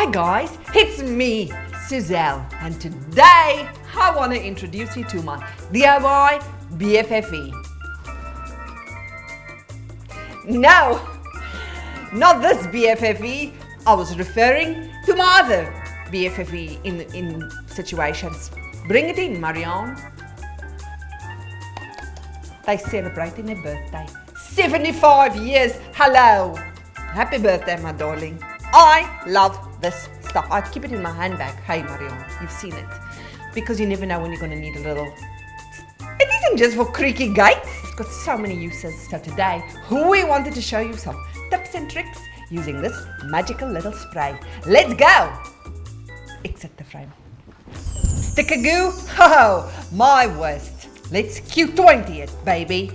Hi guys, it's me, Suzelle, and today I want to introduce you to my DIY Bffe. No, not this Bffe. I was referring to my other Bffe in situations. Bring it in, Marianne. They're celebrating their birthday. 75 years. Hello. Happy birthday, my darling. I love this stuff. I keep it in my handbag. Hey, Marianne, you've seen it. Because you never know when you're going to need a little. It isn't just for creaky gates. It's got so many uses. So today, we wanted to show you some tips and tricks using this magical little spray. Let's go. Exit the frame. Sticker goo? Oh, my worst. Let's Q20 it, baby.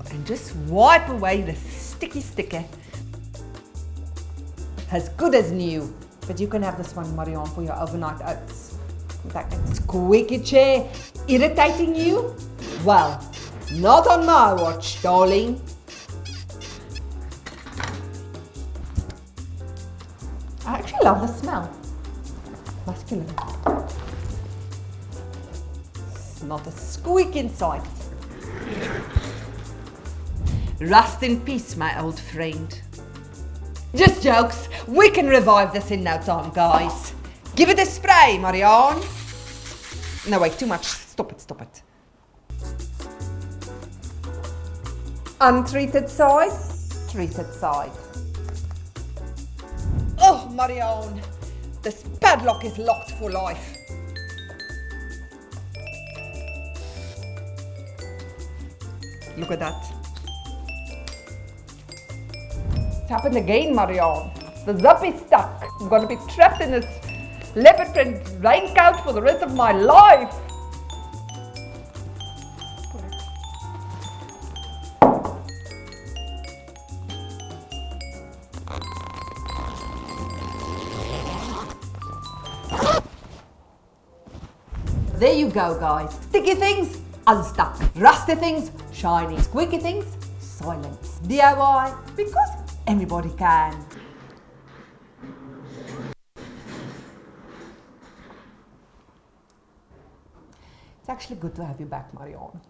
And just wipe away the sticky sticker. As good as new. But you can have this one, Marianne, for your overnight oats. That squeaky chair irritating you? Well, not on my watch, darling. I actually love the smell. Masculine. It's not a squeak in sight. Rest in peace, my old friend. Just jokes. We can revive this in no time, guys. Give it a spray, Marianne. No, wait, too much. Stop it. Untreated side, treated side. Oh, Marianne, this padlock is locked for life. Look at that. It's happened again, Marianne. The zip is stuck. I'm going to be trapped in this leopard print raincoat for the rest of my life. There you go, guys. Sticky things, unstuck. Rusty things, shiny. Squeaky things, silence. DIY, because everybody can. It's actually good to have you back, Marianne.